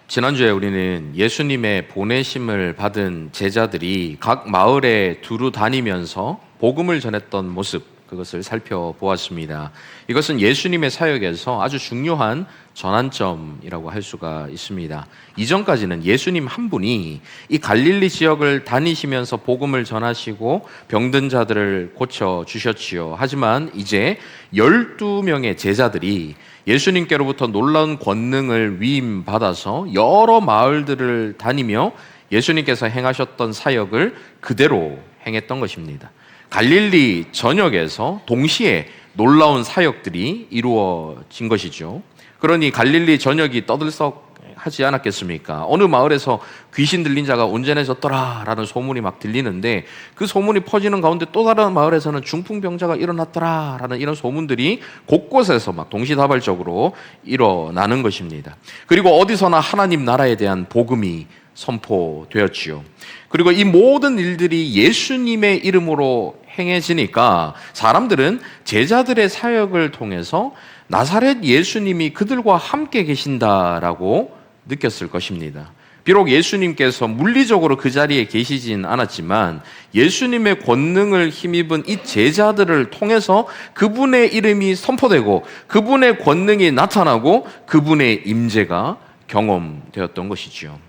지난주에 우리는 예수님의 보내심을 받은 제자들이 각 마을에 두루 다니면서 복음을 전했던 모습, 그것을 살펴보았습니다. 이것은 예수님의 사역에서 아주 중요한 전환점이라고 할 수가 있습니다. 이전까지는 예수님 한 분이 이 갈릴리 지역을 다니시면서 복음을 전하시고 병든 자들을 고쳐주셨지요. 하지만 이제 12명의 제자들이 예수님께로부터 놀라운 권능을 위임받아서 여러 마을들을 다니며 예수님께서 행하셨던 사역을 그대로 행했던 것입니다. 갈릴리 전역에서 동시에 놀라운 사역들이 이루어진 것이죠. 그러니 갈릴리 전역이 떠들썩하지 않았겠습니까? 어느 마을에서 귀신 들린 자가 온전해졌더라 라는 소문이 막 들리는데, 그 소문이 퍼지는 가운데 또 다른 마을에서는 중풍병자가 일어났더라 라는 이런 소문들이 곳곳에서 막 동시다발적으로 일어나는 것입니다. 그리고 어디서나 하나님 나라에 대한 복음이 선포되었지요. 그리고 이 모든 일들이 예수님의 이름으로 행해지니까 사람들은 제자들의 사역을 통해서 나사렛 예수님이 그들과 함께 계신다라고 느꼈을 것입니다. 비록 예수님께서 물리적으로 그 자리에 계시진 않았지만 예수님의 권능을 힘입은 이 제자들을 통해서 그분의 이름이 선포되고 그분의 권능이 나타나고 그분의 임재가 경험되었던 것이지요.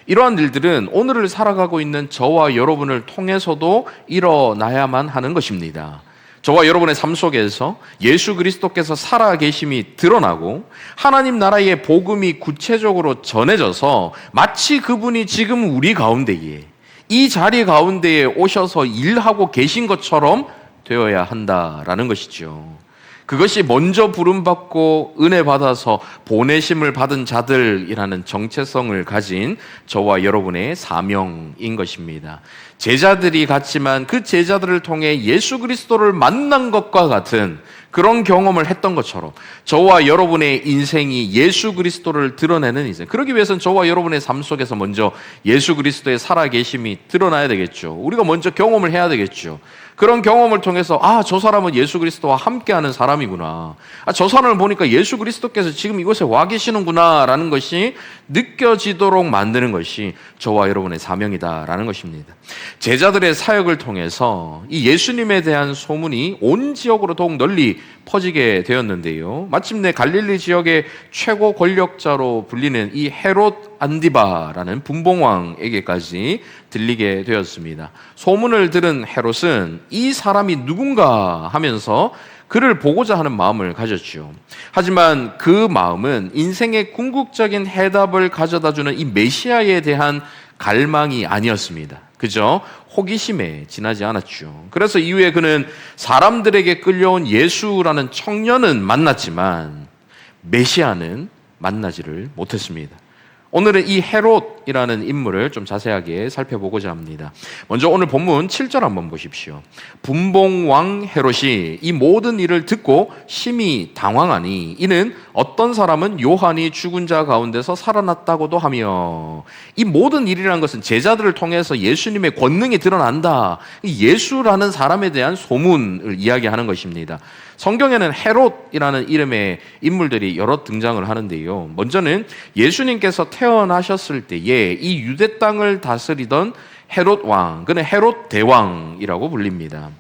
이러한 일들은 오늘을 살아가고 있는 저와 여러분을 통해서도 일어나야만 하는 것입니다. 저와 여러분의 삶 속에서 예수 그리스도께서 살아계심이 드러나고 하나님 나라의 복음이 구체적으로 전해져서 마치 그분이 지금 우리 가운데에, 이 자리 가운데에 오셔서 일하고 계신 것처럼 되어야 한다라는 것이죠. 그것이 먼저 부름받고 은혜 받아서 보내심을 받은 자들이라는 정체성을 가진 저와 여러분의 사명인 것입니다. 제자들이 갔지만 그 제자들을 통해 예수 그리스도를 만난 것과 같은 그런 경험을 했던 것처럼 저와 여러분의 인생이 예수 그리스도를 드러내는 인생, 그러기 위해서는 저와 여러분의 삶 속에서 먼저 예수 그리스도의 살아계심이 드러나야 되겠죠. 우리가 먼저 경험을 해야 되겠죠. 그런 경험을 통해서 저 사람은 예수 그리스도와 함께하는 사람이구나, 저 사람을 보니까 예수 그리스도께서 지금 이곳에 와 계시는구나 라는 것이 느껴지도록 만드는 것이 저와 여러분의 사명이다라는 것입니다. 제자들의 사역을 통해서 이 예수님에 대한 소문이 온 지역으로 더욱 널리 퍼지게 되었는데요. 마침내 갈릴리 지역의 최고 권력자로 불리는 이 헤롯 안디바라는 분봉왕에게까지 들리게 되었습니다. 소문을 들은 헤롯은 이 사람이 누군가 하면서 그를 보고자 하는 마음을 가졌죠. 하지만 그 마음은 인생의 궁극적인 해답을 가져다주는 이 메시아에 대한 갈망이 아니었습니다. 그저 호기심에 지나지 않았죠. 그래서 이후에 그는 사람들에게 끌려온 예수라는 청년은 만났지만 메시아는 만나지를 못했습니다. 오늘은 이 헤롯이라는 인물을 좀 자세하게 살펴보고자 합니다. 먼저 오늘 본문 7절 한번 보십시오. 분봉왕 헤롯이 이 모든 일을 듣고 심히 당황하니 이는 어떤 사람은 요한이 죽은 자 가운데서 살아났다고도 하며, 이 모든 일이라는 것은 제자들을 통해서 예수님의 권능이 드러난다, 예수라는 사람에 대한 소문을 이야기하는 것입니다. 성경에는 헤롯이라는 이름의 인물들이 여러 등장을 하는데요. 먼저는 예수님께서 태어나셨을 때에 이 유대 땅을 다스리던 헤롯 왕, 그는 헤롯 대왕이라고 불립니다.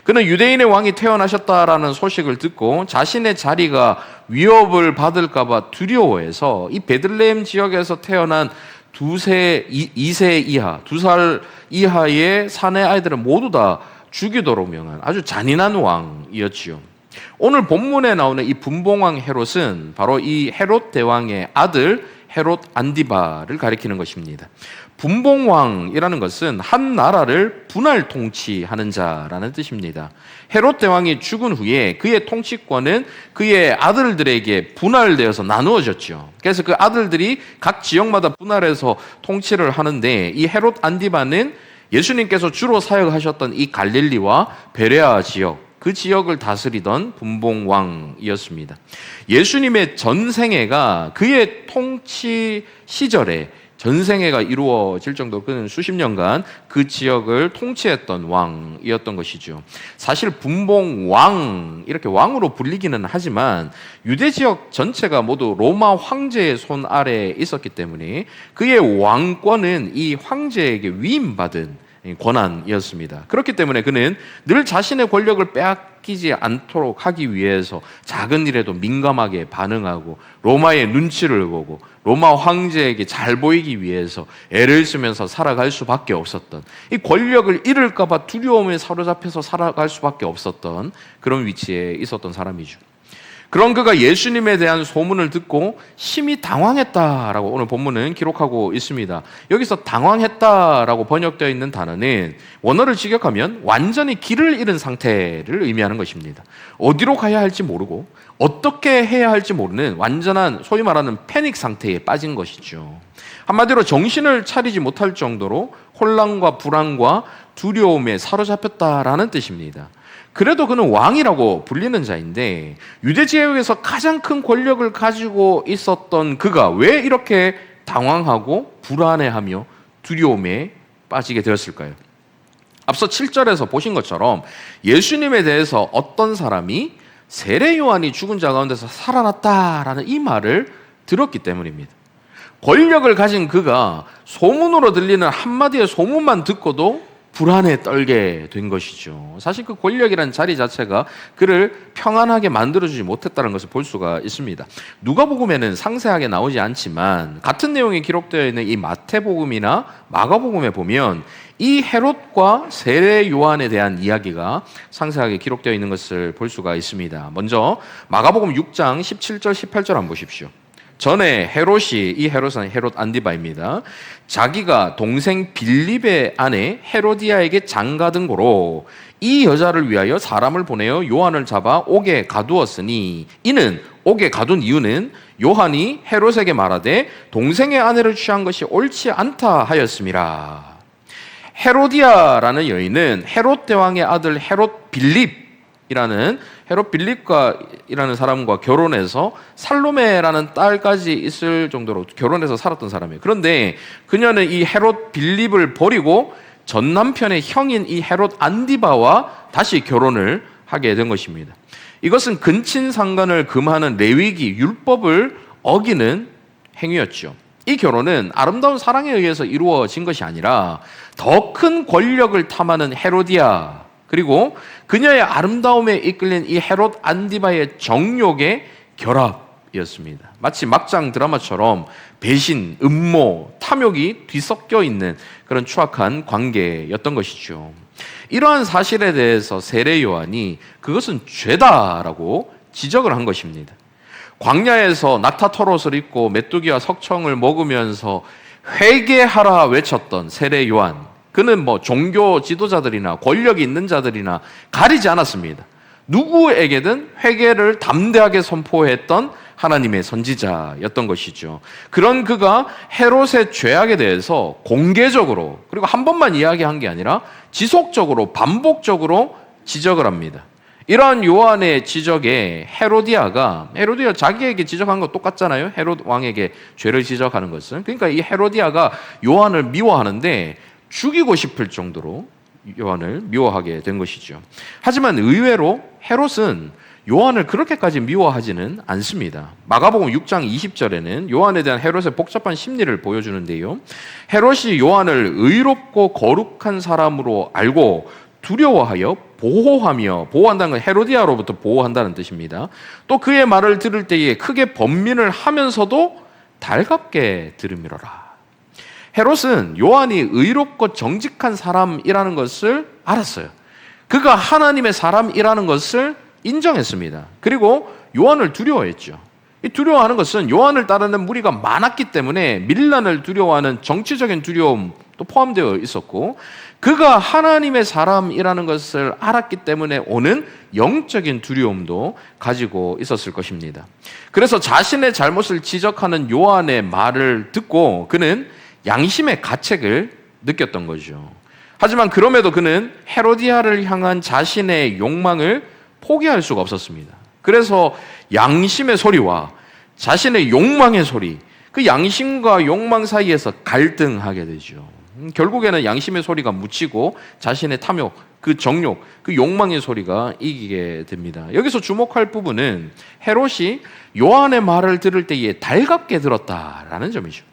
그는 유대인의 왕이 태어나셨다라는 소식을 듣고 자신의 자리가 위협을 받을까 봐 두려워해서 이 베들레헴 지역에서 태어난 2세 이하, 2살 이하의 사내 아이들은 모두 다 죽이도록 명한 아주 잔인한 왕이었지요. 오늘 본문에 나오는 이 분봉왕 헤롯은 바로 이 헤롯 대왕의 아들 헤롯 안디바를 가리키는 것입니다. 분봉왕이라는 것은 한 나라를 분할 통치하는 자라는 뜻입니다. 헤롯 대왕이 죽은 후에 그의 통치권은 그의 아들들에게 분할되어서 나누어졌죠. 그래서 그 아들들이 각 지역마다 분할해서 통치를 하는데, 이 헤롯 안디바는 예수님께서 주로 사역하셨던 이 갈릴리와 베레아 지역, 그 지역을 다스리던 분봉왕이었습니다. 예수님의 전생애가 그의 통치 시절에 전생애가 이루어질 정도로 그는 수십 년간 그 지역을 통치했던 왕이었던 것이죠. 사실 분봉 왕, 이렇게 왕으로 불리기는 하지만 유대 지역 전체가 모두 로마 황제의 손 아래에 있었기 때문에 그의 왕권은 이 황제에게 위임받은 권한이었습니다. 그렇기 때문에 그는 늘 자신의 권력을 빼앗기지 않도록 하기 위해서 작은 일에도 민감하게 반응하고 로마의 눈치를 보고 로마 황제에게 잘 보이기 위해서 애를 쓰면서 살아갈 수밖에 없었던, 이 권력을 잃을까 봐 두려움에 사로잡혀서 살아갈 수밖에 없었던 그런 위치에 있었던 사람이죠. 그런 그가 예수님에 대한 소문을 듣고 심히 당황했다라고 오늘 본문은 기록하고 있습니다. 여기서 당황했다라고 번역되어 있는 단어는 원어를 직역하면 완전히 길을 잃은 상태를 의미하는 것입니다. 어디로 가야 할지 모르고 어떻게 해야 할지 모르는 완전한 소위 말하는 패닉 상태에 빠진 것이죠. 한마디로 정신을 차리지 못할 정도로 혼란과 불안과 두려움에 사로잡혔다라는 뜻입니다. 그래도 그는 왕이라고 불리는 자인데 유대 지역에서 가장 큰 권력을 가지고 있었던 그가 왜 이렇게 당황하고 불안해하며 두려움에 빠지게 되었을까요? 앞서 7절에서 보신 것처럼 예수님에 대해서 어떤 사람이 세례 요한이 죽은 자 가운데서 살아났다라는 이 말을 들었기 때문입니다. 권력을 가진 그가 소문으로 들리는 한마디의 소문만 듣고도 불안에 떨게 된 것이죠. 사실 그 권력이라는 자리 자체가 그를 평안하게 만들어주지 못했다는 것을 볼 수가 있습니다. 누가복음에는 상세하게 나오지 않지만 같은 내용이 기록되어 있는 이 마태복음이나 마가복음에 보면 이 헤롯과 세례 요한에 대한 이야기가 상세하게 기록되어 있는 것을 볼 수가 있습니다. 먼저 마가복음 6장 17절 18절 한번 보십시오. 전에 헤롯이, 이 헤롯은 헤롯 안디바입니다. 자기가 동생 빌립의 아내 헤로디아에게 장가든 고로 이 여자를 위하여 사람을 보내어 요한을 잡아 옥에 가두었으니 이는 옥에 가둔 이유는 요한이 헤롯에게 말하되 동생의 아내를 취한 것이 옳지 않다 하였음이라. 헤로디아라는 여인은 헤롯 대왕의 아들 헤롯 빌립이라는 헤롯 빌립과이라는 사람과 결혼해서 살로메라는 딸까지 있을 정도로 결혼해서 살았던 사람이에요. 그런데 그녀는 이 헤롯 빌립을 버리고 전 남편의 형인 이 헤롯 안디바와 다시 결혼을 하게 된 것입니다. 이것은 근친상간을 금하는 레위기 율법을 어기는 행위였죠. 이 결혼은 아름다운 사랑에 의해서 이루어진 것이 아니라 더 큰 권력을 탐하는 헤로디아, 그리고 그녀의 아름다움에 이끌린 이 헤롯 안디바의 정욕의 결합이었습니다. 마치 막장 드라마처럼 배신, 음모, 탐욕이 뒤섞여 있는 그런 추악한 관계였던 것이죠. 이러한 사실에 대해서 세례 요한이 그것은 죄다라고 지적을 한 것입니다. 광야에서 낙타털옷을 입고 메뚜기와 석청을 먹으면서 회개하라 외쳤던 세례 요한, 그는 종교 지도자들이나 권력이 있는 자들이나 가리지 않았습니다. 누구에게든 회개를 담대하게 선포했던 하나님의 선지자였던 것이죠. 그런 그가 헤롯의 죄악에 대해서 공개적으로, 그리고 한 번만 이야기한 게 아니라 지속적으로 반복적으로 지적을 합니다. 이러한 요한의 지적에 헤로디아 자기에게 지적한 거 똑같잖아요. 헤롯 왕에게 죄를 지적하는 것은. 그러니까 이 헤로디아가 요한을 미워하는데 죽이고 싶을 정도로 요한을 미워하게 된 것이죠. 하지만 의외로 헤롯은 요한을 그렇게까지 미워하지는 않습니다. 마가복음 6장 20절에는 요한에 대한 헤롯의 복잡한 심리를 보여주는데요. 헤롯이 요한을 의롭고 거룩한 사람으로 알고 두려워하여 보호한다는 건 헤로디아로부터 보호한다는 뜻입니다. 또 그의 말을 들을 때에 크게 번민을 하면서도 달갑게 들으미러라. 헤롯은 요한이 의롭고 정직한 사람이라는 것을 알았어요. 그가 하나님의 사람이라는 것을 인정했습니다. 그리고 요한을 두려워했죠. 이 두려워하는 것은 요한을 따르는 무리가 많았기 때문에 밀란을 두려워하는 정치적인 두려움도 포함되어 있었고, 그가 하나님의 사람이라는 것을 알았기 때문에 오는 영적인 두려움도 가지고 있었을 것입니다. 그래서 자신의 잘못을 지적하는 요한의 말을 듣고 그는 양심의 가책을 느꼈던 거죠. 하지만 그럼에도 그는 헤로디아를 향한 자신의 욕망을 포기할 수가 없었습니다. 그래서 양심의 소리와 자신의 욕망의 소리, 그 양심과 욕망 사이에서 갈등하게 되죠. 결국에는 양심의 소리가 묻히고 자신의 탐욕, 그 정욕, 그 욕망의 소리가 이기게 됩니다. 여기서 주목할 부분은 헤롯이 요한의 말을 들을 때에 달갑게 들었다라는 점이죠.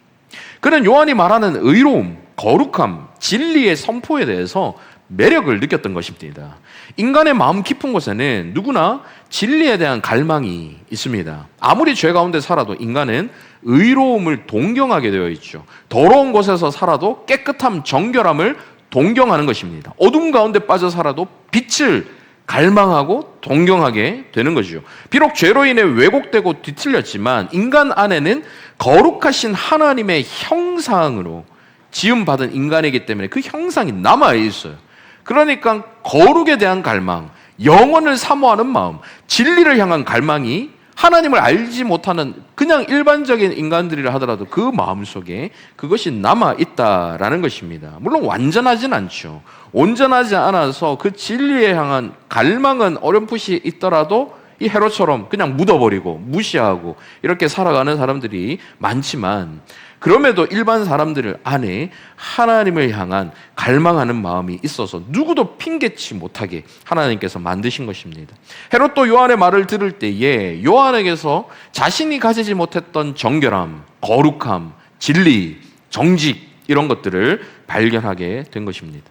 그는 요한이 말하는 의로움, 거룩함, 진리의 선포에 대해서 매력을 느꼈던 것입니다. 인간의 마음 깊은 곳에는 누구나 진리에 대한 갈망이 있습니다. 아무리 죄 가운데 살아도 인간은 의로움을 동경하게 되어 있죠. 더러운 곳에서 살아도 깨끗함, 정결함을 동경하는 것입니다. 어둠 가운데 빠져 살아도 빛을 갈망하고 동경하게 되는 것이죠. 비록 죄로 인해 왜곡되고 뒤틀렸지만 인간 안에는 거룩하신 하나님의 형상으로 지음받은 인간이기 때문에 그 형상이 남아 있어요. 그러니까 거룩에 대한 갈망, 영원을 사모하는 마음, 진리를 향한 갈망이 하나님을 알지 못하는 그냥 일반적인 인간들이라 하더라도 그 마음속에 그것이 남아있다라는 것입니다. 물론 완전하진 않죠. 온전하지 않아서 그 진리에 향한 갈망은 어렴풋이 있더라도 이 헤롯처럼 그냥 묻어버리고 무시하고 이렇게 살아가는 사람들이 많지만, 그럼에도 일반 사람들 안에 하나님을 향한 갈망하는 마음이 있어서 누구도 핑계치 못하게 하나님께서 만드신 것입니다. 헤롯도 요한의 말을 들을 때에 요한에게서 자신이 가지지 못했던 정결함, 거룩함, 진리, 정직 이런 것들을 발견하게 된 것입니다.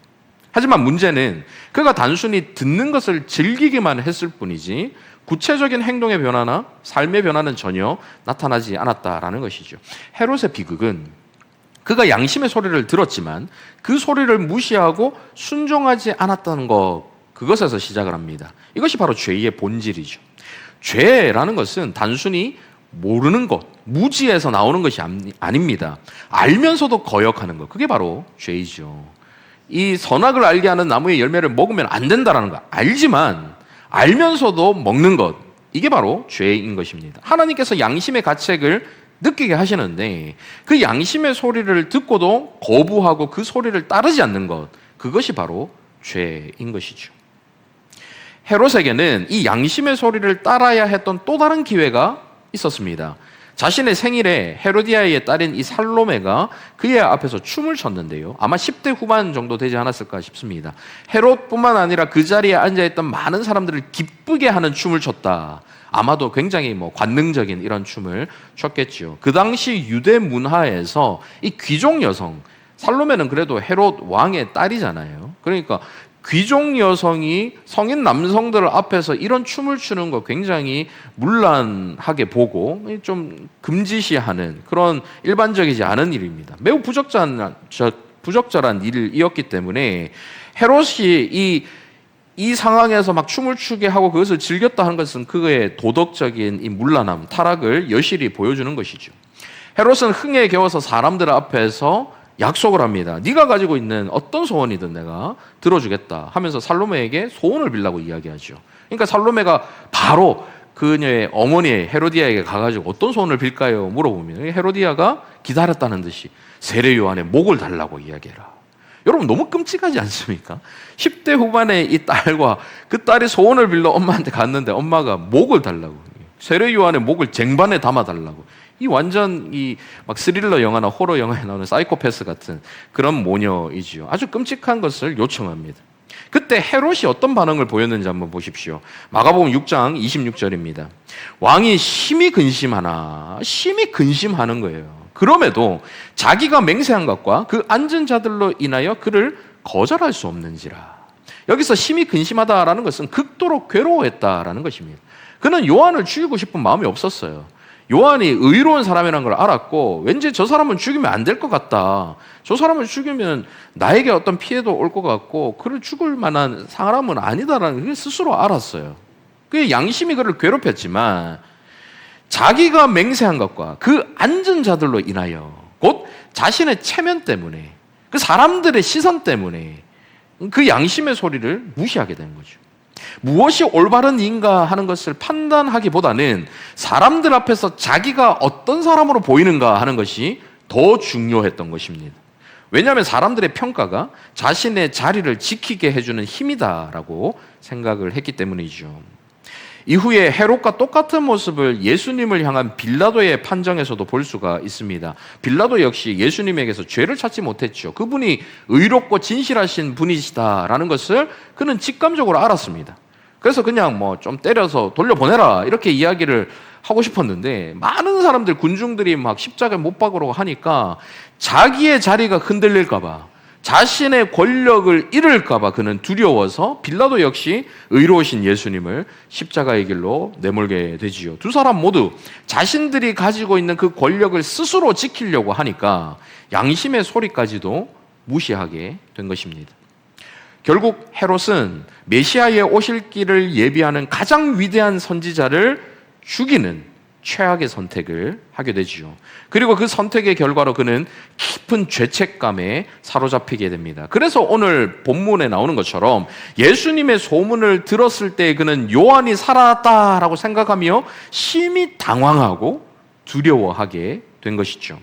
하지만 문제는 그가 단순히 듣는 것을 즐기기만 했을 뿐이지 구체적인 행동의 변화나 삶의 변화는 전혀 나타나지 않았다라는 것이죠. 헤롯의 비극은 그가 양심의 소리를 들었지만 그 소리를 무시하고 순종하지 않았다는 것, 그것에서 시작을 합니다. 이것이 바로 죄의 본질이죠. 죄라는 것은 단순히 모르는 것, 무지에서 나오는 것이 아닙니다. 알면서도 거역하는 것, 그게 바로 죄이죠. 이 선악을 알게 하는 나무의 열매를 먹으면 안 된다는 거 알지만 알면서도 먹는 것, 이게 바로 죄인 것입니다. 하나님께서 양심의 가책을 느끼게 하시는데 그 양심의 소리를 듣고도 거부하고 그 소리를 따르지 않는 것, 그것이 바로 죄인 것이죠. 헤롯에게는 이 양심의 소리를 따라야 했던 또 다른 기회가 있었습니다. 자신의 생일에 헤로디아의 딸인 이 살로메가 그의 앞에서 춤을 췄는데요. 아마 10대 후반 정도 되지 않았을까 싶습니다. 헤롯뿐만 아니라 그 자리에 앉아있던 많은 사람들을 기쁘게 하는 춤을 췄다. 아마도 굉장히 관능적인 이런 춤을 췄겠죠. 그 당시 유대 문화에서 이 귀족 여성, 살로메는 그래도 헤롯 왕의 딸이잖아요. 그러니까 귀족 여성이 성인 남성들 앞에서 이런 춤을 추는 거 굉장히 문란하게 보고 좀 금지시하는 그런 일반적이지 않은 일입니다. 매우 부적절한 일이었기 때문에 헤롯이 이 상황에서 막 춤을 추게 하고 그것을 즐겼다 하는 것은 그의 도덕적인 이 문란함, 타락을 여실히 보여주는 것이죠. 헤롯은 흥에 겨워서 사람들 앞에서 약속을 합니다. 네가 가지고 있는 어떤 소원이든 내가 들어주겠다 하면서 살로메에게 소원을 빌라고 이야기하죠. 그러니까 살로메가 바로 그녀의 어머니 헤로디아에게 가가지고 어떤 소원을 빌까요? 물어보면 헤로디아가 기다렸다는 듯이 세례 요한의 목을 달라고 이야기해라. 여러분 너무 끔찍하지 않습니까? 10대 후반의 이 딸과 그 딸이 소원을 빌러 엄마한테 갔는데 엄마가 목을 달라고, 세례 요한의 목을 쟁반에 담아달라고. 이 완전 막 스릴러 영화나 호러 영화에 나오는 사이코패스 같은 그런 모녀이지요. 아주 끔찍한 것을 요청합니다. 그때 헤롯이 어떤 반응을 보였는지 한번 보십시오. 마가복음 6장 26절입니다. 왕이 심히 근심하는 거예요. 그럼에도 자기가 맹세한 것과 그 앉은 자들로 인하여 그를 거절할 수 없는지라. 여기서 심히 근심하다라는 것은 극도로 괴로워했다라는 것입니다. 그는 요한을 죽이고 싶은 마음이 없었어요. 요한이 의로운 사람이라는 걸 알았고 왠지 저 사람은 죽이면 안 될 것 같다. 저 사람을 죽이면 나에게 어떤 피해도 올 것 같고 그를 죽을 만한 사람은 아니다라는 걸 스스로 알았어요. 그게 양심이 그를 괴롭혔지만 자기가 맹세한 것과 그 앉은 자들로 인하여 곧 자신의 체면 때문에 그 사람들의 시선 때문에 그 양심의 소리를 무시하게 되는 거죠. 무엇이 올바른 일인가 하는 것을 판단하기보다는 사람들 앞에서 자기가 어떤 사람으로 보이는가 하는 것이 더 중요했던 것입니다. 왜냐하면 사람들의 평가가 자신의 자리를 지키게 해주는 힘이다라고 생각을 했기 때문이죠. 이후에 헤롯과 똑같은 모습을 예수님을 향한 빌라도의 판정에서도 볼 수가 있습니다. 빌라도 역시 예수님에게서 죄를 찾지 못했죠. 그분이 의롭고 진실하신 분이시다라는 것을 그는 직감적으로 알았습니다. 그래서 그냥 뭐 좀 때려서 돌려보내라 이렇게 이야기를 하고 싶었는데, 많은 사람들, 군중들이 막 십자가에 못 박으려고 하니까 자기의 자리가 흔들릴까 봐, 자신의 권력을 잃을까 봐 그는 두려워서 빌라도 역시 의로우신 예수님을 십자가의 길로 내몰게 되지요. 두 사람 모두 자신들이 가지고 있는 그 권력을 스스로 지키려고 하니까 양심의 소리까지도 무시하게 된 것입니다. 결국 헤롯은 메시아의 오실 길을 예비하는 가장 위대한 선지자를 죽이는 최악의 선택을 하게 되지요. 그리고 그 선택의 결과로 그는 깊은 죄책감에 사로잡히게 됩니다. 그래서 오늘 본문에 나오는 것처럼 예수님의 소문을 들었을 때 그는 요한이 살아났다라고 생각하며 심히 당황하고 두려워하게 된 것이죠.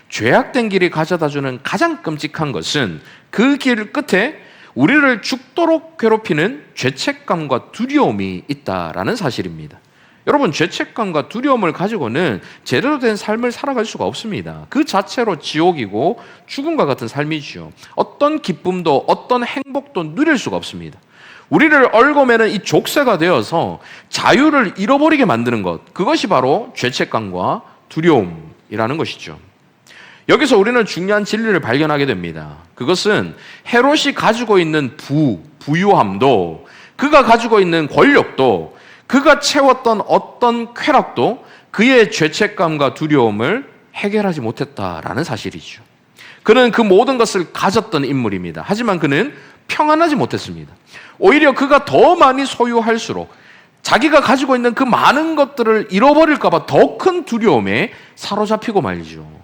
죄악된 길이 가져다주는 가장 끔찍한 것은 그 길 끝에 우리를 죽도록 괴롭히는 죄책감과 두려움이 있다라는 사실입니다. 여러분, 죄책감과 두려움을 가지고는 제대로 된 삶을 살아갈 수가 없습니다. 그 자체로 지옥이고 죽음과 같은 삶이죠. 어떤 기쁨도 어떤 행복도 누릴 수가 없습니다. 우리를 얽어매는 이 족쇄가 되어서 자유를 잃어버리게 만드는 것, 그것이 바로 죄책감과 두려움이라는 것이죠. 여기서 우리는 중요한 진리를 발견하게 됩니다. 그것은 헤롯이 가지고 있는 부유함도, 그가 가지고 있는 권력도, 그가 채웠던 어떤 쾌락도 그의 죄책감과 두려움을 해결하지 못했다라는 사실이죠. 그는 그 모든 것을 가졌던 인물입니다. 하지만 그는 평안하지 못했습니다. 오히려 그가 더 많이 소유할수록 자기가 가지고 있는 그 많은 것들을 잃어버릴까 봐 더 큰 두려움에 사로잡히고 말이죠.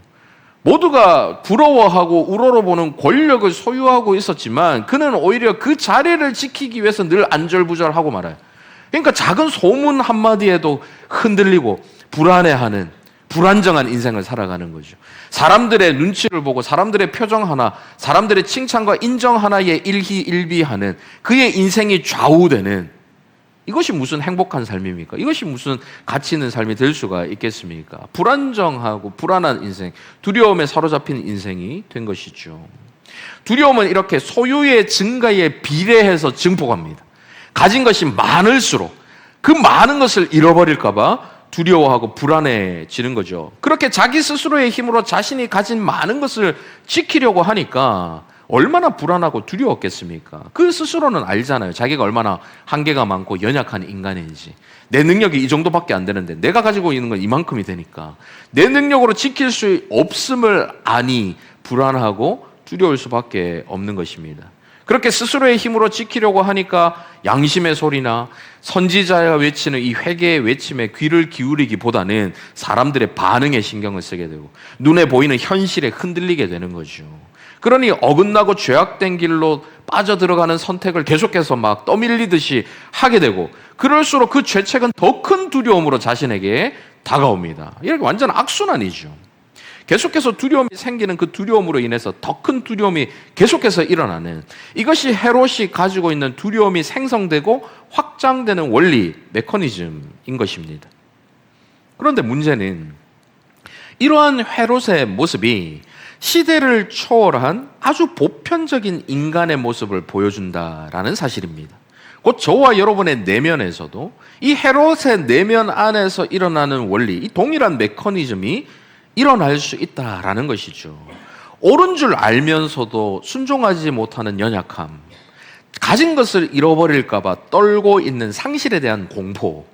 모두가 부러워하고 우러러보는 권력을 소유하고 있었지만 그는 오히려 그 자리를 지키기 위해서 늘 안절부절하고 말아요. 그러니까 작은 소문 한마디에도 흔들리고 불안해하는, 불안정한 인생을 살아가는 거죠. 사람들의 눈치를 보고 사람들의 표정 하나, 사람들의 칭찬과 인정 하나에 일희일비하는 그의 인생이 좌우되는, 이것이 무슨 행복한 삶입니까? 이것이 무슨 가치 있는 삶이 될 수가 있겠습니까? 불안정하고 불안한 인생, 두려움에 사로잡힌 인생이 된 것이죠. 두려움은 이렇게 소유의 증가에 비례해서 증폭합니다. 가진 것이 많을수록 그 많은 것을 잃어버릴까 봐 두려워하고 불안해지는 거죠. 그렇게 자기 스스로의 힘으로 자신이 가진 많은 것을 지키려고 하니까 얼마나 불안하고 두려웠겠습니까? 그 스스로는 알잖아요. 자기가 얼마나 한계가 많고 연약한 인간인지. 내 능력이 이 정도밖에 안 되는데 내가 가지고 있는 건 이만큼이 되니까 내 능력으로 지킬 수 없음을 아니 불안하고 두려울 수밖에 없는 것입니다. 그렇게 스스로의 힘으로 지키려고 하니까 양심의 소리나 선지자가 외치는 이 회개의 외침에 귀를 기울이기보다는 사람들의 반응에 신경을 쓰게 되고 눈에 보이는 현실에 흔들리게 되는 거죠. 그러니 어긋나고 죄악된 길로 빠져들어가는 선택을 계속해서 막 떠밀리듯이 하게 되고, 그럴수록 그 죄책은 더 큰 두려움으로 자신에게 다가옵니다. 이렇게 완전 악순환이죠. 계속해서 두려움이 생기는 그 두려움으로 인해서 더 큰 두려움이 계속해서 일어나는, 이것이 헤롯이 가지고 있는 두려움이 생성되고 확장되는 원리, 메커니즘인 것입니다. 그런데 문제는 이러한 헤롯의 모습이 시대를 초월한 아주 보편적인 인간의 모습을 보여준다라는 사실입니다. 곧 저와 여러분의 내면에서도 이 헤롯의 내면 안에서 일어나는 원리, 이 동일한 메커니즘이 일어날 수 있다라는 것이죠. 옳은 줄 알면서도 순종하지 못하는 연약함, 가진 것을 잃어버릴까 봐 떨고 있는 상실에 대한 공포,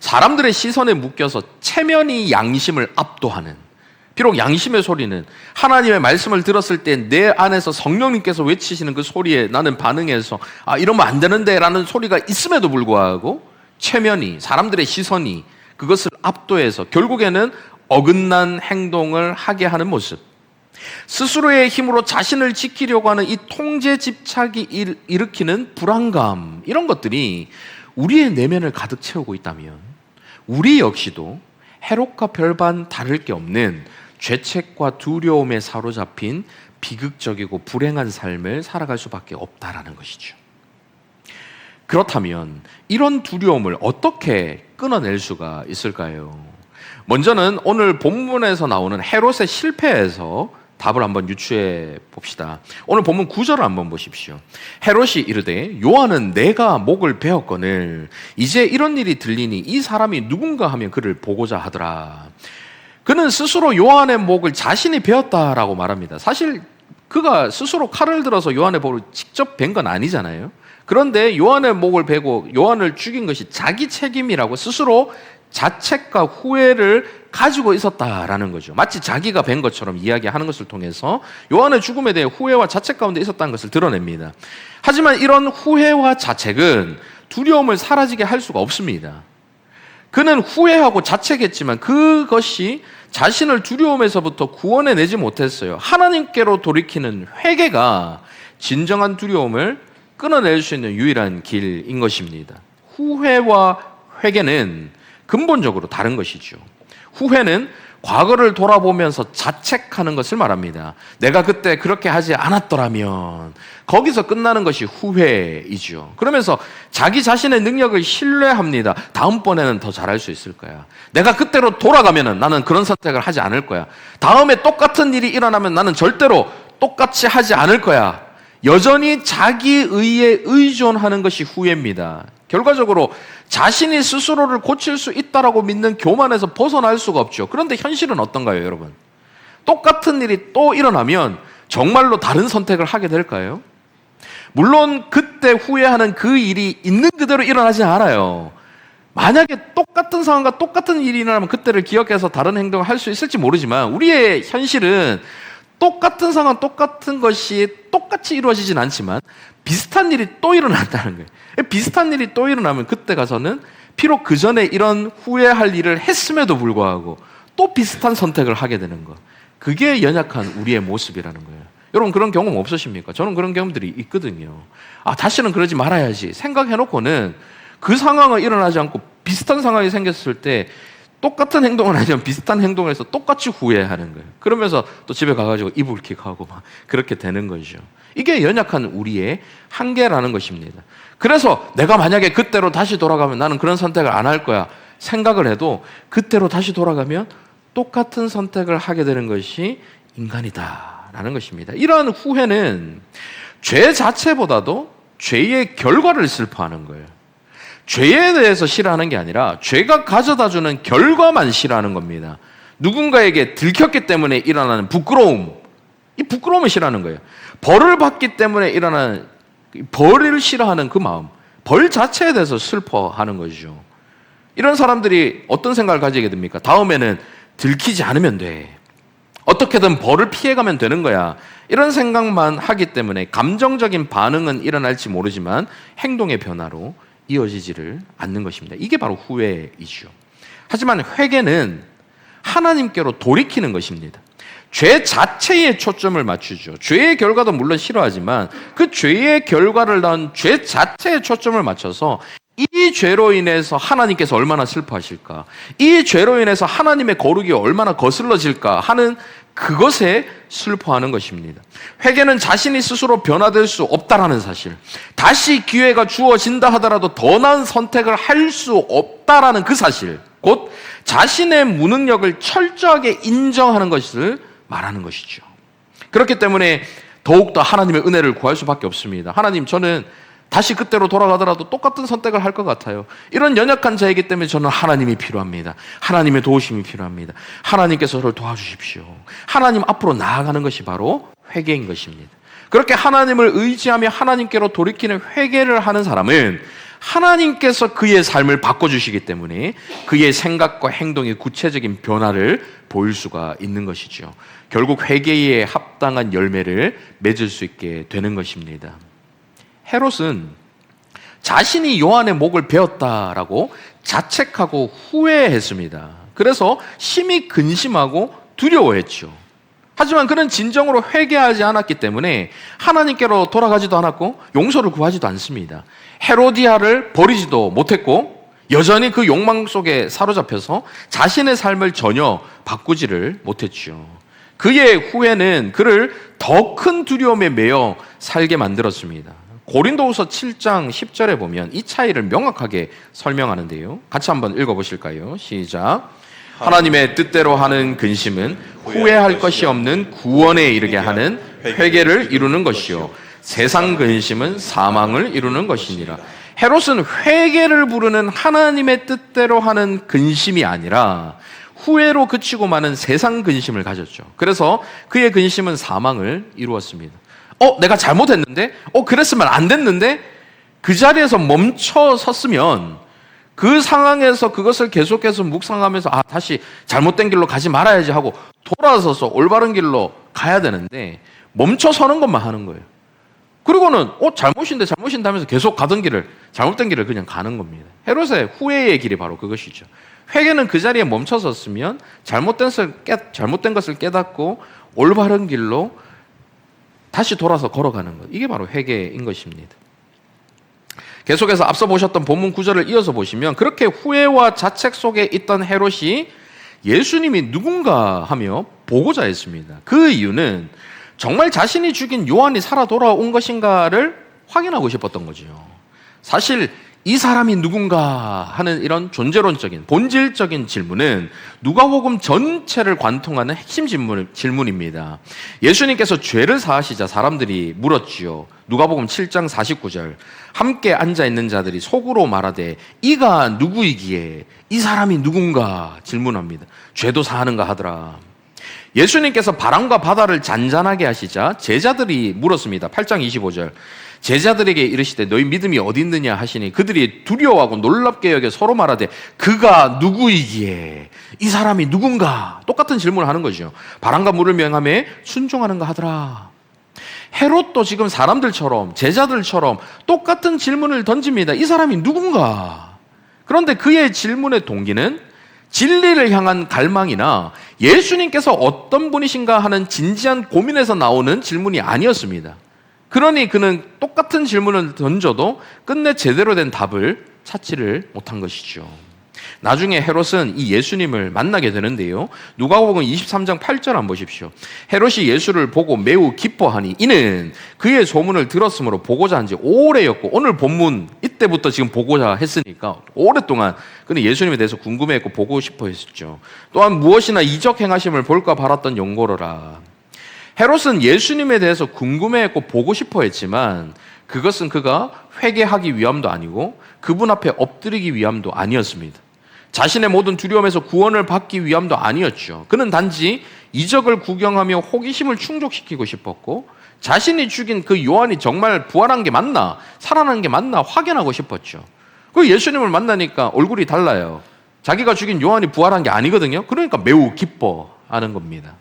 사람들의 시선에 묶여서 체면이 양심을 압도하는, 비록 양심의 소리는 하나님의 말씀을 들었을 때 내 안에서 성령님께서 외치시는 그 소리에 나는 반응해서 이러면 안 되는데 라는 소리가 있음에도 불구하고 체면이, 사람들의 시선이 그것을 압도해서 결국에는 어긋난 행동을 하게 하는 모습, 스스로의 힘으로 자신을 지키려고 하는 이 통제 집착이 일으키는 불안감, 이런 것들이 우리의 내면을 가득 채우고 있다면 우리 역시도 헤롯과 별반 다를 게 없는 죄책과 두려움에 사로잡힌 비극적이고 불행한 삶을 살아갈 수밖에 없다라는 것이죠. 그렇다면 이런 두려움을 어떻게 끊어낼 수가 있을까요? 먼저는 오늘 본문에서 나오는 헤롯의 실패에서 답을 한번 유추해 봅시다. 오늘 본문 9절을 한번 보십시오. 헤롯이 이르되 요한은 내가 목을 베었거늘 이제 이런 일이 들리니 이 사람이 누군가 하면 그를 보고자 하더라. 그는 스스로 요한의 목을 자신이 베었다라고 말합니다. 사실 그가 스스로 칼을 들어서 요한의 목을 직접 벤 건 아니잖아요. 그런데 요한의 목을 베고 요한을 죽인 것이 자기 책임이라고 스스로 자책과 후회를 가지고 있었다라는 거죠. 마치 자기가 벤 것처럼 이야기하는 것을 통해서 요한의 죽음에 대해 후회와 자책 가운데 있었다는 것을 드러냅니다. 하지만 이런 후회와 자책은 두려움을 사라지게 할 수가 없습니다. 그는 후회하고 자책했지만 그것이 자신을 두려움에서부터 구원해내지 못했어요. 하나님께로 돌이키는 회개가 진정한 두려움을 끊어낼 수 있는 유일한 길인 것입니다. 후회와 회개는 근본적으로 다른 것이죠. 후회는 과거를 돌아보면서 자책하는 것을 말합니다. 내가 그때 그렇게 하지 않았더라면, 거기서 끝나는 것이 후회이죠. 그러면서 자기 자신의 능력을 신뢰합니다. 다음번에는 더 잘할 수 있을 거야. 내가 그때로 돌아가면 나는 그런 선택을 하지 않을 거야. 다음에 똑같은 일이 일어나면 나는 절대로 똑같이 하지 않을 거야. 여전히 자기 의에 의존하는 것이 후회입니다. 결과적으로 자신이 스스로를 고칠 수 있다라고 믿는 교만에서 벗어날 수가 없죠. 그런데 현실은 어떤가요, 여러분? 똑같은 일이 또 일어나면 정말로 다른 선택을 하게 될까요? 물론 그때 후회하는 그 일이 있는 그대로 일어나지 않아요. 만약에 똑같은 상황과 똑같은 일이 일어나면 그때를 기억해서 다른 행동을 할 수 있을지 모르지만 우리의 현실은 똑같은 상황, 똑같은 것이 똑같이 이루어지진 않지만 비슷한 일이 또 일어난다는 거예요. 비슷한 일이 또 일어나면 그때 가서는 비록 그 전에 이런 후회할 일을 했음에도 불구하고 또 비슷한 선택을 하게 되는 것. 그게 연약한 우리의 모습이라는 거예요. 여러분 그런 경험 없으십니까? 저는 그런 경험들이 있거든요. 다시는 그러지 말아야지 생각해놓고는 그 상황은 일어나지 않고 비슷한 상황이 생겼을 때 똑같은 행동을 하지만 비슷한 행동을 해서 똑같이 후회하는 거예요. 그러면서 또 집에 가가지고 이불킥하고 막 그렇게 되는 거죠. 이게 연약한 우리의 한계라는 것입니다. 그래서 내가 만약에 그때로 다시 돌아가면 나는 그런 선택을 안 할 거야 생각을 해도 그때로 다시 돌아가면 똑같은 선택을 하게 되는 것이 인간이다라는 것입니다. 이러한 후회는 죄 자체보다도 죄의 결과를 슬퍼하는 거예요. 죄에 대해서 싫어하는 게 아니라 죄가 가져다주는 결과만 싫어하는 겁니다. 누군가에게 들켰기 때문에 일어나는 부끄러움, 이 부끄러움을 싫어하는 거예요. 벌을 받기 때문에 일어나는 벌을 싫어하는 그 마음, 벌 자체에 대해서 슬퍼하는 것이죠. 이런 사람들이 어떤 생각을 가지게 됩니까? 다음에는 들키지 않으면 돼. 어떻게든 벌을 피해가면 되는 거야. 이런 생각만 하기 때문에 감정적인 반응은 일어날지 모르지만 행동의 변화로 이어지지를 않는 것입니다. 이게 바로 후회이죠. 하지만 회개는 하나님께로 돌이키는 것입니다. 죄 자체에 초점을 맞추죠. 죄의 결과도 물론 싫어하지만 그 죄의 결과를 낳은 죄 자체에 초점을 맞춰서 이 죄로 인해서 하나님께서 얼마나 슬퍼하실까, 이 죄로 인해서 하나님의 거룩이 얼마나 거슬러질까 하는 그것에 슬퍼하는 것입니다. 회개는 자신이 스스로 변화될 수 없다라는 사실, 다시 기회가 주어진다 하더라도 더 나은 선택을 할 수 없다라는 그 사실, 곧 자신의 무능력을 철저하게 인정하는 것을 말하는 것이죠. 그렇기 때문에 더욱더 하나님의 은혜를 구할 수밖에 없습니다. 하나님, 저는 다시 그때로 돌아가더라도 똑같은 선택을 할 것 같아요. 이런 연약한 자이기 때문에 저는 하나님이 필요합니다. 하나님의 도우심이 필요합니다. 하나님께서 저를 도와주십시오. 하나님 앞으로 나아가는 것이 바로 회개인 것입니다. 그렇게 하나님을 의지하며 하나님께로 돌이키는 회개를 하는 사람은 하나님께서 그의 삶을 바꿔주시기 때문에 그의 생각과 행동이 구체적인 변화를 보일 수가 있는 것이죠. 결국 회개에 합당한 열매를 맺을 수 있게 되는 것입니다. 헤롯은 자신이 요한의 목을 베었다라고 자책하고 후회했습니다. 그래서 심히 근심하고 두려워했죠. 하지만 그는 진정으로 회개하지 않았기 때문에 하나님께로 돌아가지도 않았고 용서를 구하지도 않습니다. 헤로디아를 버리지도 못했고 여전히 그 욕망 속에 사로잡혀서 자신의 삶을 전혀 바꾸지를 못했죠. 그의 후회는 그를 더 큰 두려움에 매여 살게 만들었습니다. 고린도후서 7장 10절에 보면 이 차이를 명확하게 설명하는데요. 같이 한번 읽어보실까요? 시작. 하나님의 뜻대로 하는 근심은 후회할 것이 없는 구원에 이르게 하는 회개를 이루는 것이요 세상 근심은 사망을 이루는 것이니라. 헤롯은 회개를 부르는 하나님의 뜻대로 하는 근심이 아니라 후회로 그치고 마는 세상 근심을 가졌죠. 그래서 그의 근심은 사망을 이루었습니다. 내가 잘못했는데? 그랬으면 안 됐는데? 그 자리에서 멈춰 섰으면 그 상황에서 그것을 계속해서 묵상하면서 다시 잘못된 길로 가지 말아야지 하고 돌아서서 올바른 길로 가야 되는데 멈춰 서는 것만 하는 거예요. 그리고는 잘못인데 하면서 계속 가던 길을, 잘못된 길을 그냥 가는 겁니다. 헤롯의 후회의 길이 바로 그것이죠. 회개는 그 자리에 멈춰 섰으면 잘못된 것을 깨닫고 올바른 길로 다시 돌아서 걸어가는 것. 이게 바로 회개인 것입니다. 계속해서 앞서 보셨던 본문 9절을 이어서 보시면 그렇게 후회와 자책 속에 있던 헤롯이 예수님이 누군가 하며 보고자 했습니다. 그 이유는 정말 자신이 죽인 요한이 살아 돌아온 것인가를 확인하고 싶었던 거죠. 사실 이 사람이 누군가 하는 이런 존재론적인 본질적인 질문은 누가복음 전체를 관통하는 핵심 질문입니다. 예수님께서 죄를 사하시자 사람들이 물었지요. 누가복음 7장 49절 함께 앉아있는 자들이 속으로 말하되 이가 누구이기에 이 사람이 누군가 질문합니다. 죄도 사하는가 하더라. 예수님께서 바람과 바다를 잔잔하게 하시자 제자들이 물었습니다. 8장 25절 제자들에게 이르시되 너희 믿음이 어디 있느냐 하시니 그들이 두려워하고 놀랍게 여겨 서로 말하되 그가 누구이기에 이 사람이 누군가 똑같은 질문을 하는 거죠. 바람과 물을 명함에 순종하는가 하더라. 헤롯도 지금 사람들처럼 제자들처럼 똑같은 질문을 던집니다. 이 사람이 누군가. 그런데 그의 질문의 동기는 진리를 향한 갈망이나 예수님께서 어떤 분이신가 하는 진지한 고민에서 나오는 질문이 아니었습니다. 그러니 그는 똑같은 질문을 던져도 끝내 제대로 된 답을 찾지를 못한 것이죠. 나중에 헤롯은 이 예수님을 만나게 되는데요. 누가복음 23장 8절 한번 보십시오. 헤롯이 예수를 보고 매우 기뻐하니 이는 그의 소문을 들었으므로 보고자 한 지 오래였고 오늘 본문 이때부터 지금 보고자 했으니까 오랫동안 그는 예수님에 대해서 궁금해했고 보고 싶어 했었죠. 또한 무엇이나 이적 행하심을 볼까 바랐던 용고로라. 헤롯은 예수님에 대해서 궁금해했고 보고 싶어 했지만 그것은 그가 회개하기 위함도 아니고 그분 앞에 엎드리기 위함도 아니었습니다. 자신의 모든 두려움에서 구원을 받기 위함도 아니었죠. 그는 단지 이적을 구경하며 호기심을 충족시키고 싶었고 자신이 죽인 그 요한이 정말 부활한 게 맞나 살아난 게 맞나 확인하고 싶었죠. 그 예수님을 만나니까 얼굴이 달라요. 자기가 죽인 요한이 부활한 게 아니거든요. 그러니까 매우 기뻐하는 겁니다.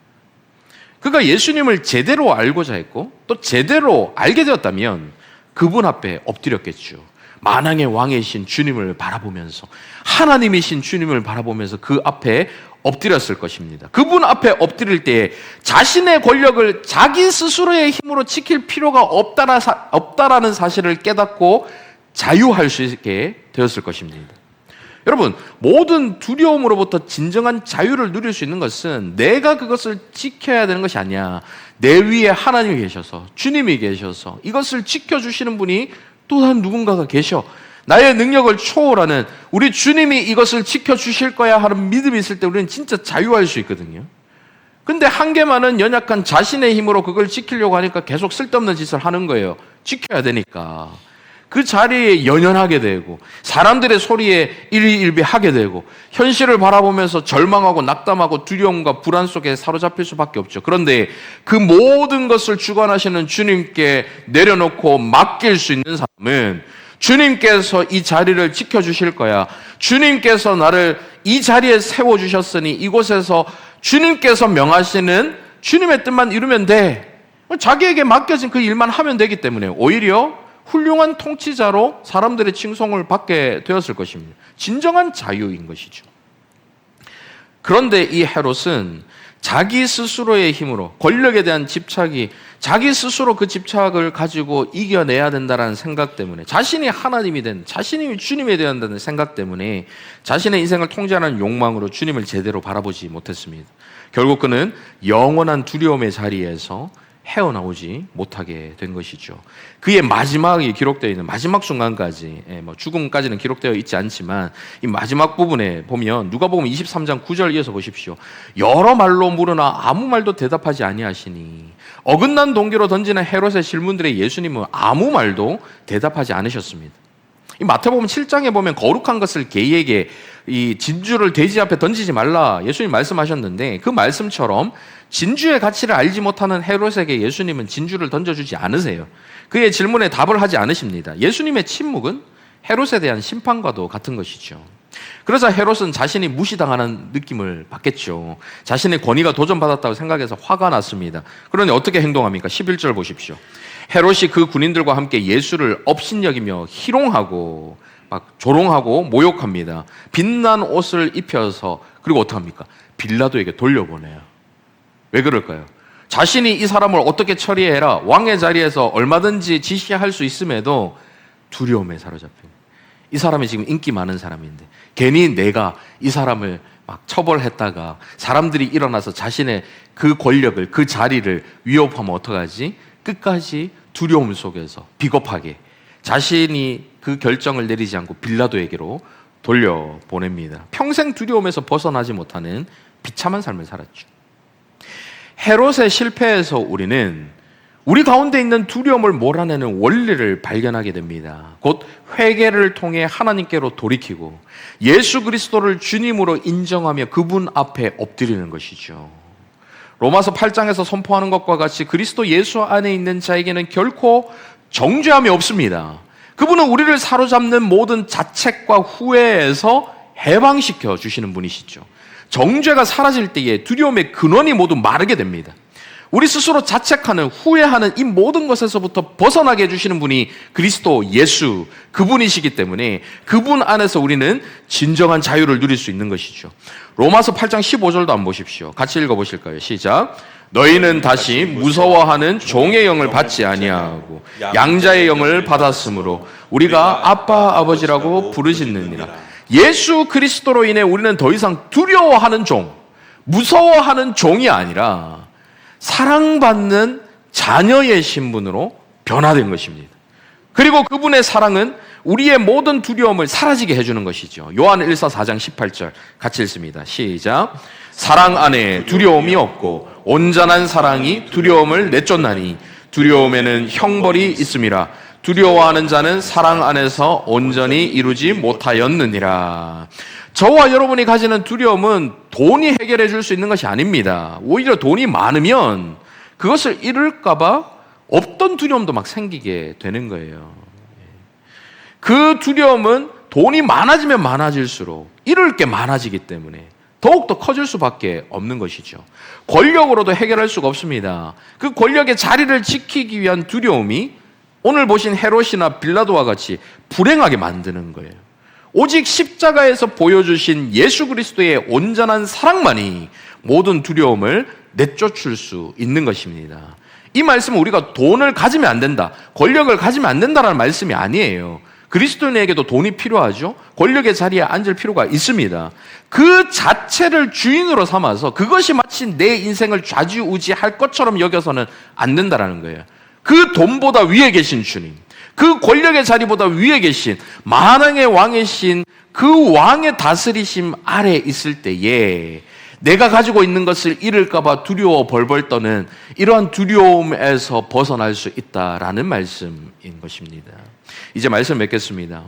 그가 예수님을 제대로 알고자 했고 또 제대로 알게 되었다면 그분 앞에 엎드렸겠죠. 만왕의 왕이신 주님을 바라보면서 하나님이신 주님을 바라보면서 그 앞에 엎드렸을 것입니다. 그분 앞에 엎드릴 때 자신의 권력을 자기 스스로의 힘으로 지킬 필요가 없다라는 사실을 깨닫고 자유할 수 있게 되었을 것입니다. 여러분, 모든 두려움으로부터 진정한 자유를 누릴 수 있는 것은 내가 그것을 지켜야 되는 것이 아니야. 내 위에 하나님이 계셔서 주님이 계셔서 이것을 지켜주시는 분이 또 다른 누군가가 계셔. 나의 능력을 초월하는 우리 주님이 이것을 지켜주실 거야 하는 믿음이 있을 때 우리는 진짜 자유할 수 있거든요. 근데 한계만은 연약한 자신의 힘으로 그걸 지키려고 하니까 계속 쓸데없는 짓을 하는 거예요. 지켜야 되니까. 그 자리에 연연하게 되고 사람들의 소리에 일희일비하게 되고 현실을 바라보면서 절망하고 낙담하고 두려움과 불안 속에 사로잡힐 수밖에 없죠. 그런데 그 모든 것을 주관하시는 주님께 내려놓고 맡길 수 있는 사람은 주님께서 이 자리를 지켜주실 거야. 주님께서 나를 이 자리에 세워주셨으니 이곳에서 주님께서 명하시는 주님의 뜻만 이루면 돼. 자기에게 맡겨진 그 일만 하면 되기 때문에 오히려 훌륭한 통치자로 사람들의 칭송을 받게 되었을 것입니다. 진정한 자유인 것이죠. 그런데 이 헤롯은 자기 스스로의 힘으로 권력에 대한 집착이 자기 스스로 그 집착을 가지고 이겨내야 된다는 생각 때문에 자신이 하나님이 된 자신이 주님이 되어야 한다는 생각 때문에 자신의 인생을 통제하는 욕망으로 주님을 제대로 바라보지 못했습니다. 결국 그는 영원한 두려움의 자리에서 헤어나오지 못하게 된 것이죠. 그의 마지막이 기록되어 있는 마지막 순간까지, 죽음까지는 기록되어 있지 않지만 이 마지막 부분에 보면 누가복음 23장 9절 이어서 보십시오. 여러 말로 물으나 아무 말도 대답하지 아니하시니 어긋난 동기로 던지는 헤롯의 질문들에 예수님은 아무 말도 대답하지 않으셨습니다. 이 마태복음 7장에 보면 거룩한 것을 개에게 이 진주를 돼지 앞에 던지지 말라 예수님 말씀하셨는데, 그 말씀처럼 진주의 가치를 알지 못하는 헤롯에게 예수님은 진주를 던져주지 않으세요. 그의 질문에 답을 하지 않으십니다. 예수님의 침묵은 헤롯에 대한 심판과도 같은 것이죠. 그래서 헤롯은 자신이 무시당하는 느낌을 받겠죠. 자신의 권위가 도전받았다고 생각해서 화가 났습니다. 그러니 어떻게 행동합니까? 11절 보십시오. 헤롯이 그 군인들과 함께 예수를 업신여기며 희롱하고 막 조롱하고 모욕합니다. 빛난 옷을 입혀서, 그리고 어떻게 합니까? 빌라도에게 돌려보내요. 왜 그럴까요? 자신이 이 사람을 어떻게 처리해라, 왕의 자리에서 얼마든지 지시할 수 있음에도 두려움에 사로잡힙니다. 이 사람이 지금 인기 많은 사람인데 괜히 내가 이 사람을 막 처벌했다가 사람들이 일어나서 자신의 그 권력을, 그 자리를 위협하면 어떡하지? 끝까지 두려움 속에서 비겁하게 자신이 그 결정을 내리지 않고 빌라도에게로 돌려보냅니다. 평생 두려움에서 벗어나지 못하는 비참한 삶을 살았죠. 헤롯의 실패에서 우리는 우리 가운데 있는 두려움을 몰아내는 원리를 발견하게 됩니다. 곧 회개를 통해 하나님께로 돌이키고 예수 그리스도를 주님으로 인정하며 그분 앞에 엎드리는 것이죠. 로마서 8장에서 선포하는 것과 같이 그리스도 예수 안에 있는 자에게는 결코 정죄함이 없습니다. 그분은 우리를 사로잡는 모든 자책과 후회에서 해방시켜 주시는 분이시죠. 정죄가 사라질 때에 두려움의 근원이 모두 마르게 됩니다. 우리 스스로 자책하는, 후회하는 이 모든 것에서부터 벗어나게 해주시는 분이 그리스도 예수, 그분이시기 때문에 그분 안에서 우리는 진정한 자유를 누릴 수 있는 것이죠. 로마서 8장 15절도 한번 보십시오. 같이 읽어보실까요? 시작. 너희는 다시 무서워하는 종의 영을 받지 아니하고 양자의 영을 받았으므로 우리가 아빠 아버지라고 부르짖느니라. 예수 그리스도로 인해 우리는 더 이상 두려워하는 종, 무서워하는 종이 아니라 사랑받는 자녀의 신분으로 변화된 것입니다. 그리고 그분의 사랑은 우리의 모든 두려움을 사라지게 해주는 것이죠. 요한 1서 4장 18절 같이 읽습니다. 시작. 사랑 안에 두려움이 없고 온전한 사랑이 두려움을 내쫓나니 두려움에는 형벌이 있음이라. 두려워하는 자는 사랑 안에서 온전히 이루지 못하였느니라. 저와 여러분이 가지는 두려움은 돈이 해결해 줄 수 있는 것이 아닙니다. 오히려 돈이 많으면 그것을 잃을까봐 없던 두려움도 막 생기게 되는 거예요. 그 두려움은 돈이 많아지면 많아질수록 잃을 게 많아지기 때문에 더욱더 커질 수밖에 없는 것이죠. 권력으로도 해결할 수가 없습니다. 그 권력의 자리를 지키기 위한 두려움이 오늘 보신 헤롯이나 빌라도와 같이 불행하게 만드는 거예요. 오직 십자가에서 보여주신 예수 그리스도의 온전한 사랑만이 모든 두려움을 내쫓을 수 있는 것입니다. 이 말씀은 우리가 돈을 가지면 안 된다, 권력을 가지면 안 된다라는 말씀이 아니에요. 그리스도인에게도 돈이 필요하죠. 권력의 자리에 앉을 필요가 있습니다. 그 자체를 주인으로 삼아서 그것이 마치 내 인생을 좌지우지할 것처럼 여겨서는 안 된다라는 거예요. 그 돈보다 위에 계신 주님, 그 권력의 자리보다 위에 계신 만왕의 왕이신 그 왕의 다스리심 아래 있을 때에 내가 가지고 있는 것을 잃을까 봐 두려워 벌벌 떠는 이러한 두려움에서 벗어날 수 있다라는 말씀인 것입니다. 이제 말씀 맺겠습니다.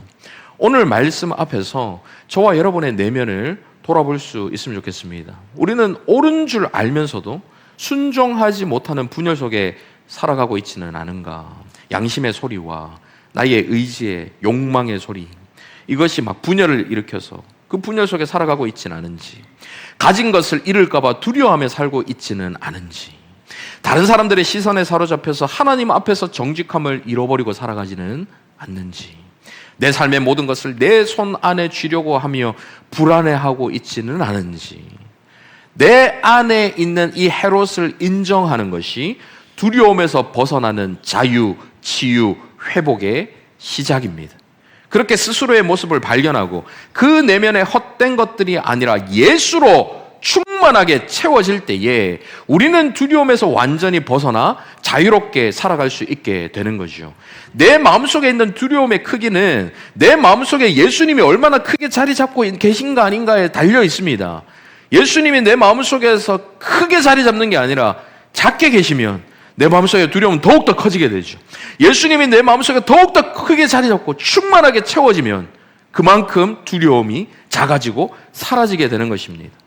오늘 말씀 앞에서 저와 여러분의 내면을 돌아볼 수 있으면 좋겠습니다. 우리는 옳은 줄 알면서도 순종하지 못하는 분열 속에 살아가고 있지는 않은가. 양심의 소리와 나의 의지의 욕망의 소리, 이것이 막 분열을 일으켜서 그 분열 속에 살아가고 있지는 않은지, 가진 것을 잃을까 봐 두려워하며 살고 있지는 않은지, 다른 사람들의 시선에 사로잡혀서 하나님 앞에서 정직함을 잃어버리고 살아가지는 않는지, 내 삶의 모든 것을 내 손 안에 쥐려고 하며 불안해하고 있지는 않은지, 내 안에 있는 이 헤롯을 인정하는 것이 두려움에서 벗어나는 자유, 치유, 회복의 시작입니다. 그렇게 스스로의 모습을 발견하고 그 내면의 헛된 것들이 아니라 예수로 충만 충만하게 채워질 때에 우리는 두려움에서 완전히 벗어나 자유롭게 살아갈 수 있게 되는 거죠. 내 마음속에 있는 두려움의 크기는 내 마음속에 예수님이 얼마나 크게 자리 잡고 계신가 아닌가에 달려 있습니다. 예수님이 내 마음속에서 크게 자리 잡는 게 아니라 작게 계시면 내 마음속에 두려움은 더욱더 커지게 되죠. 예수님이 내 마음속에 더욱더 크게 자리 잡고 충만하게 채워지면 그만큼 두려움이 작아지고 사라지게 되는 것입니다.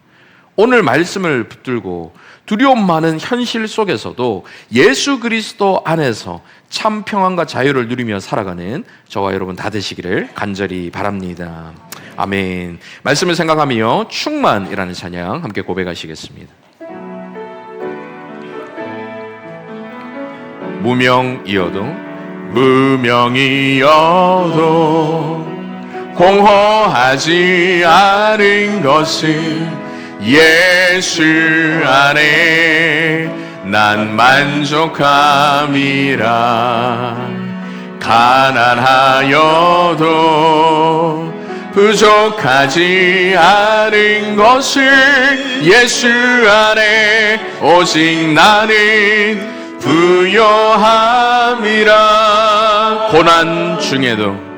오늘 말씀을 붙들고 두려움 많은 현실 속에서도 예수 그리스도 안에서 참 평안과 자유를 누리며 살아가는 저와 여러분 다 되시기를 간절히 바랍니다. 아멘. 말씀을 생각하며 충만이라는 찬양 함께 고백하시겠습니다. 무명이어도 공허하지 않은 것은 예수 안에 난 만족함이라. 가난하여도 부족하지 않은 것을 예수 안에 오직 나는 부요함이라. 고난 중에도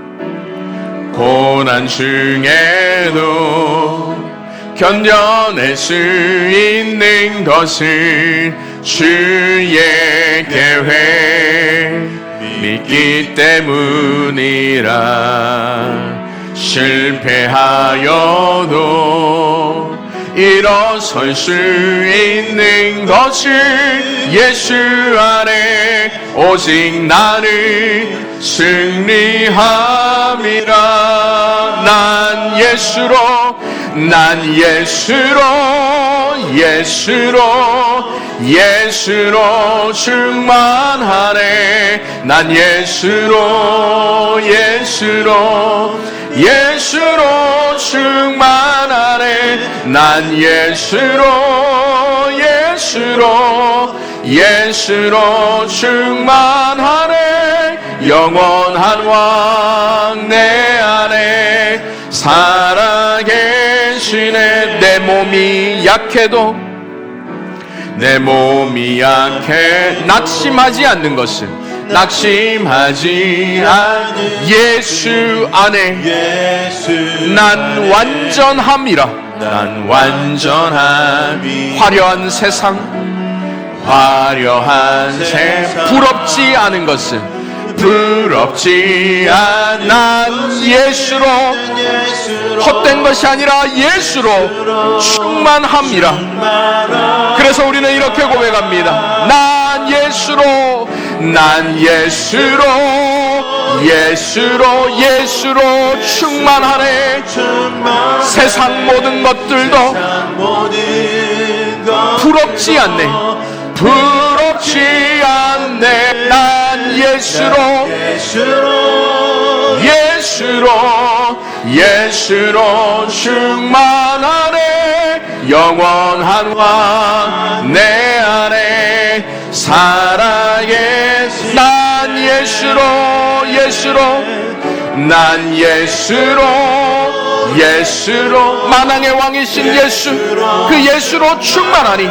견뎌낼 수 있는 것은 주의 계획 믿기 때문이라. 실패하여도 일어설 수 있는 것은 예수 안에 오직 나는 승리함이라. 난 예수로 충만하네. 난 예수로 충만하네. 난 예수로 충만하네. 영원한 왕 내 안에 살아계시네. 내 몸이 약해 낙심하지 않는 것은 예수 안에 난 완전함이라. 화려한 세상 부럽지 않은 것은 난 예수로 헛된 것이 아니라 예수로 충만함이라. 그래서 우리는 이렇게 고백합니다. 난 예수로 충만하네. 세상 모든 것들도 부럽지 않네. 난 예수로 충만하네. 영원한 왕 내 안에 살아계시. 난 예수로 만왕의 왕이신 예수, 그 예수로 충만하니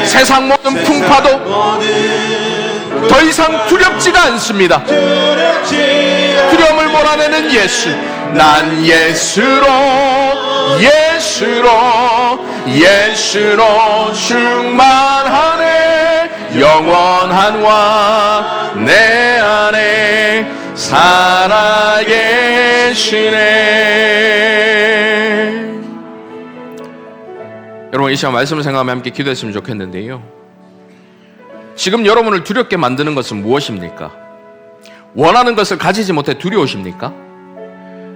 세상 모든 풍파도 더 이상 두렵지가 않습니다. 두려움을 몰아내는 예수. 난 예수로 충만하네. 영원한 왕 내 안에 살아계시네. 여러분, 이 시간 말씀을 생각하며 함께 기도했으면 좋겠는데요. 지금 여러분을 두렵게 만드는 것은 무엇입니까? 원하는 것을 가지지 못해 두려우십니까?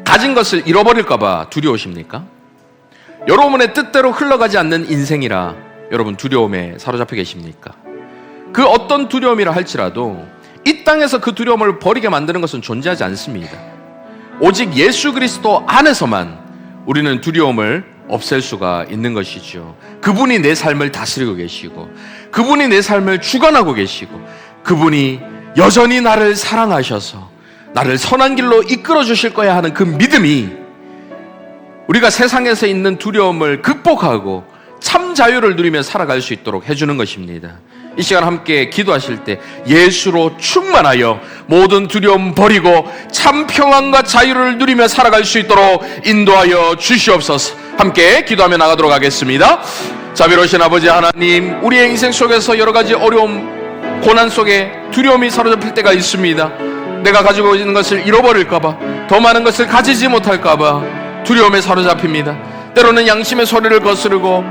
가진 것을 잃어버릴까봐 두려우십니까? 여러분의 뜻대로 흘러가지 않는 인생이라 여러분 두려움에 사로잡혀 계십니까? 그 어떤 두려움이라 할지라도 이 땅에서 그 두려움을 버리게 만드는 것은 존재하지 않습니다. 오직 예수 그리스도 안에서만 우리는 두려움을 없앨 수가 있는 것이죠. 그분이 내 삶을 다스리고 계시고, 그분이 내 삶을 주관하고 계시고, 그분이 여전히 나를 사랑하셔서 나를 선한 길로 이끌어 주실 거야 하는 그 믿음이 우리가 세상에서 있는 두려움을 극복하고 참 자유를 누리며 살아갈 수 있도록 해주는 것입니다. 이 시간 함께 기도하실 때 예수로 충만하여 모든 두려움 버리고 참 평안과 자유를 누리며 살아갈 수 있도록 인도하여 주시옵소서. 함께 기도하며 나가도록 하겠습니다. 자비로우신 아버지 하나님, 우리의 인생 속에서 여러 가지 어려움, 고난 속에 두려움이 사로잡힐 때가 있습니다. 내가 가지고 있는 것을 잃어버릴까봐, 더 많은 것을 가지지 못할까봐 두려움에 사로잡힙니다. 때로는 양심의 소리를 거스르고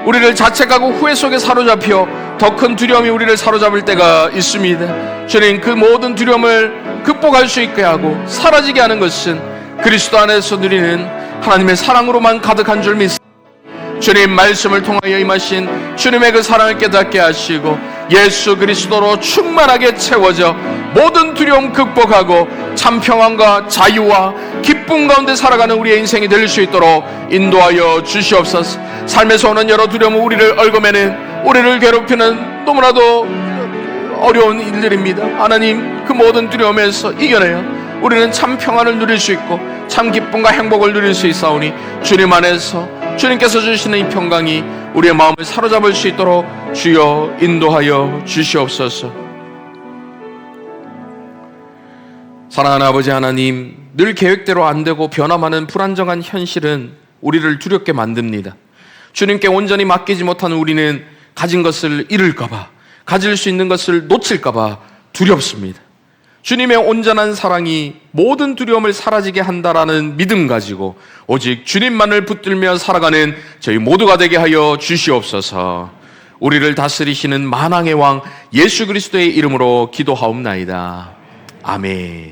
우리를 자책하고 후회 속에 사로잡혀 더 큰 두려움이 우리를 사로잡을 때가 있습니다. 주님, 그 모든 두려움을 극복할 수 있게 하고 사라지게 하는 것은 그리스도 안에서 누리는 하나님의 사랑으로만 가득한 줄 믿습니다. 주님, 말씀을 통하여 임하신 주님의 그 사랑을 깨닫게 하시고 예수 그리스도로 충만하게 채워져 모든 두려움 극복하고 참 평안과 자유와 기쁨 가운데 살아가는 우리의 인생이 될 수 있도록 인도하여 주시옵소서. 삶에서 오는 여러 두려움은 우리를 얽어매는, 우리를 괴롭히는 너무나도 어려운 일들입니다. 하나님, 그 모든 두려움에서 이겨내어 우리는 참 평안을 누릴 수 있고 참 기쁨과 행복을 누릴 수 있사오니 주님 안에서 주님께서 주시는 이 평강이 우리의 마음을 사로잡을 수 있도록 주여 인도하여 주시옵소서. 사랑하는 아버지 하나님, 늘 계획대로 안 되고 변화많은 불안정한 현실은 우리를 두렵게 만듭니다. 주님께 온전히 맡기지 못하는 우리는 가진 것을 잃을까봐, 가질 수 있는 것을 놓칠까봐 두렵습니다. 주님의 온전한 사랑이 모든 두려움을 사라지게 한다라는 믿음 가지고 오직 주님만을 붙들며 살아가는 저희 모두가 되게 하여 주시옵소서. 우리를 다스리시는 만왕의 왕 예수 그리스도의 이름으로 기도하옵나이다. 아멘.